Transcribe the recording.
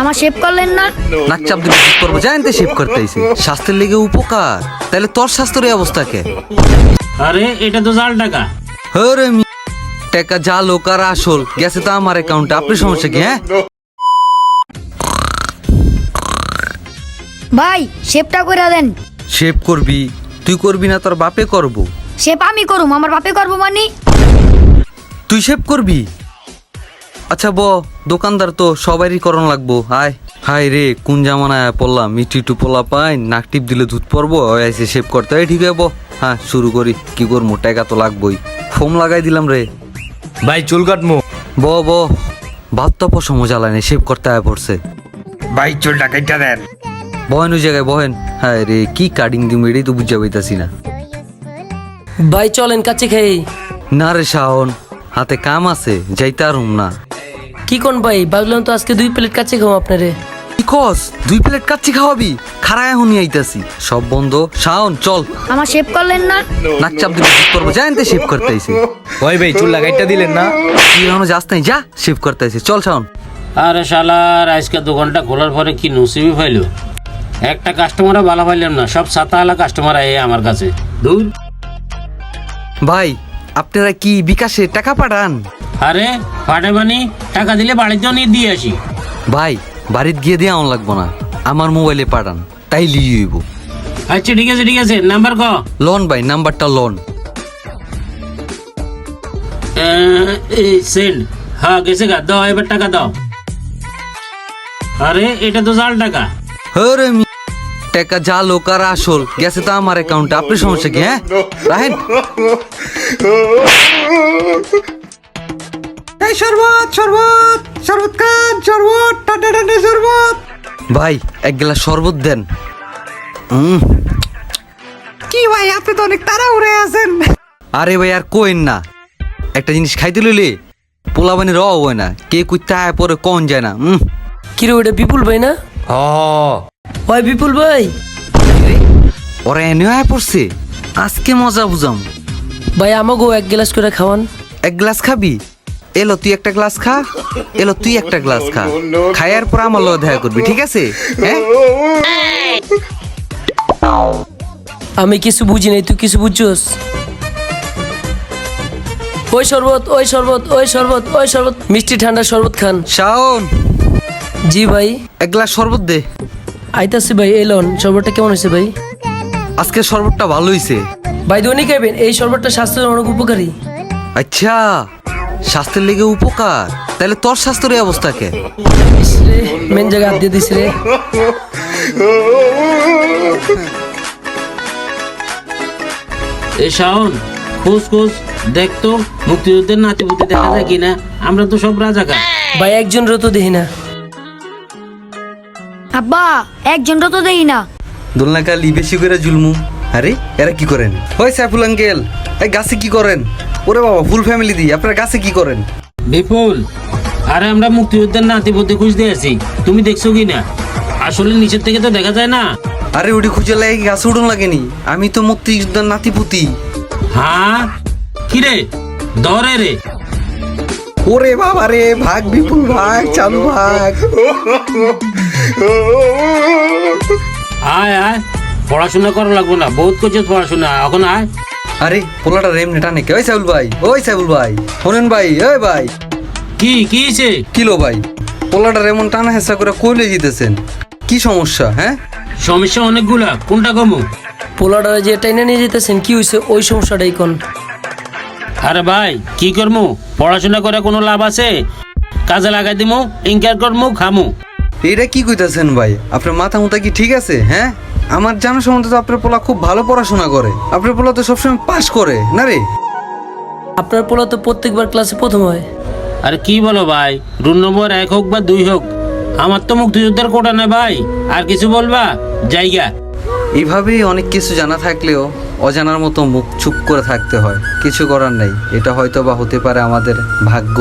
আমার শেভ করলেন না? নাক চাপ দিলে ঠিক করবো, জানতে শেভ করতে আইছে, স্বাস্থ্যের লেগে উপকার, তাহলে তোর স্বাস্থ্যের এই অবস্থা কে? আরে এটা তো জাল টাকা। আরে টাকা যা লোক আর আসল গেছে তো আমার অ্যাকাউন্টে, আপনার সমস্যা কি? হ্যাঁ ভাই শেভটা করে দেন। শেভ করবি? তুই করবি না তোর বাপে করবো। শেভ আমি করুম, আমার বাপে করবো মানে? তুই শেভ করবি? আচ্ছা দোকানদার তো সবারই করণ লাগবো। হায় হায় রে, কোন জামানায় পড়লাম, মিটি টু পোলা পাই, নাক টিপ দিলে দুধ পড়বো, এসে শেভ করতে হয়। ঠিক আছে হ্যাঁ শুরু করি, কি করবো, টাকা তো লাগবোই। ফোম লাগাই দিলাম রে। ভাই চুল কাটমু। ভাত তো পশম জ্বালানি, শেভ করতে আয় পড়ছে। ভাই চুলটা কেটে দেন। বহেন ওই জায়গায় বহেন। হ্যাঁ রে, কি কাটিং দিম এটাই তো বুঝা পাইতাছি না। ভাই চলেন কাছে খাই। না রে শাওন, হাতে কাম আছে, যাইতে আরুম না। কি কোন ভাই, ভাবলাম তো আজকে 2 প্লেট কাছে খাও আপনারে। কি কস, 2 প্লেট কাচ্চি খাওয়াবি? খারায় এখনই আইতাছি, সব বন্ধ। শাওন চল। আমার শেভ করলেন না? নাক চাপ দিলে ঠিক করবো, জানতে শেভ করতে আইছে। ওই ভাই চুল লাগাইটা দিলেন না? তুই এখনো যাস নাই, যা শেভ করতে আইছে, চল শাওন। আরে শালার, আজকে দোকানটা খোলার পরে কি নসিবই পাইলো, একটা কাস্টমারও ভালো পাইলাম না, সব সাতাওয়ালা কাস্টমার আয় আমার কাছে। দূর। ভাই আপনারা কি বিকাশে টাকা পাঠান? আরে পাঠে বানি টাকা দিলে বাড়িতেও নিয়ে দিয়ে আসি। ভাই বাড়িতে গিয়ে দিয়ে আমার লাগবো না, আমার মোবাইলে পাঠান, তাই লিইব। আচ্ছা ঠিক আছে, নাম্বার ক? লোন ভাই, নাম্বারটা লোন। সেন্ড। হ্যাঁ গেছে গা, দাও এবার টাকা দাও। আরে এটা তো জাল টাকা। আরে টাকা যা লোক আর আসল গেছে তো আমার অ্যাকাউন্টে, আপনার সমস্যা কি? হ্যাঁ রাহেন। এই শরবত শরবত শরবত খান, শরবত ঠান্ডা ঠান্ডা শরবত। ভাই এক গ্লাস শরবত দেন। কি ভাই আপনি তো অনেক তাড়াহুড়ে আছেন। আরে ভাই আর কোয়েন না, একটা জিনিস খাইতে লইলে পোলাবানি র হয় না, কে কুইতে আয় পরে কোন যায় না। কি রে, ওটা বিপুল ভাই না? ওই বিপুল ভাই। ওরা এনে আয় পড়ছে, আজকে মজা বুঝাম। ভাই আমাকেও 1 গ্লাস করে খাওয়ান। 1 গ্লাস খাবি? এলো তুই একটা গ্লাস খা, এলো তুই একটা গ্লাস খা, খাইয়ার পর আমার লগে দেখা করবি, ঠিক আছে? হ্যাঁ আমি কিছু বুঝি নাই, তুই কিছু বুঝছস? ওই শরবত ওই শরবত ওই শরবত ওই শরবত, মিষ্টি ঠান্ডা শরবত খান। শাওন জি ভাই। 1 গ্লাস শরবত দে। আইতাছি ভাই। এলন শরবতটা কেমন হয়েছে ভাই? আজকে শরবতটা ভালো হইছে। ভাই দৈনিক খাইবেন, এই শরবতটা স্বাস্থ্যের অনেক উপকারী। আচ্ছা স্বাস্থ্যের লেগে উপকার, তাহলে তোর স্বাস্থ্যের এই অবস্থা কে? ইস রে, মেন জায়গা হাত দিয়ে দিস রে। এ শাওন, খুশ দেখতো মুক্তিযুদ্ধের নাতিপুতি দেখা যায় কিনা, আমরা তো সব রাজাকার। ভাই একজন তো দেখি না। আব্বা একজনটা তো দেই না। দোলনা কালি বেশি করে জুলমু। আরে এরা কি করেন? ওই সাইফুল আঙ্কেল, এই গাছে কি করেন? ওরে বাবা, ফুল ফ্যামিলি দি, আপনারা গাছে কি করেন? বিপুল, আরে আমরা মুক্তিযুদ্ধের নাতিপুতি খুঁজতে আছি, তুমি দেখছো কিনা? আসলে নিচের থেকে তো দেখা যায় না। আরে ওটি খুঁজে লাগে গাছে উঠুন লাগেনি, আমি তো মুক্তিযোদ্ধার নাতিপুতি। হ্যাঁ কিরে, ধরে রে। ওরে বাবা রে, ভাগ বিপুল ভাগ, চালু ভাগ। আয় পড়াশোনা করা লাগবো না, বহুত কিছু পড়াশোনা, এখন আয়। আরে পোলাটা রেম নেটা নাকি? ওই সাইবুল ভাই, ওই সাইবুল ভাই, শোনেন ভাই, ওই ভাই। কি হয়েছে? কিলো ভাই, পোলাটা রেমন টানা হেসা করে কইলে জিতেছেন, কি সমস্যা? হ্যাঁ সমস্যা অনেকগুলা, কোনটা কমু? পোলাটা যে টাইনা নিয়ে যেতেছেন, কি হয়েছে ওই সমস্যাটাই কোন? আরে ভাই কি করমু, পড়াশোনা করে কোনো লাভ আছে? কাজে লাগাই দিমু, ইনকার করমু, খামু। এটা কি কইতাছেন ভাই? আপনার মাথা মুথা কি ঠিক আছে? হ্যাঁ আমার জানা সম্বন্ধে তো আপনার পোলা খুব ভালো পড়াশোনা করে, আপনার পোলা তো সবসময় পাস করে না রে? আপনার পোলা তো প্রত্যেকবার ক্লাসে প্রথম হয়। আরে কি বলো ভাই, রুল নম্বর 1 হোক বা 2 হোক, আমার তো মুক্তিযুদ্ধের কোটা নাই ভাই। আর কিছু বলবা? জায়গা। এইভাবেই অনেক কিছু জানা থাকলেও অজানার মতো মুখ চুপ করে থাকতে হয়, কিছু করার নেই। এটা হয়তো বা হতে পারে আমাদের ভাগ্য।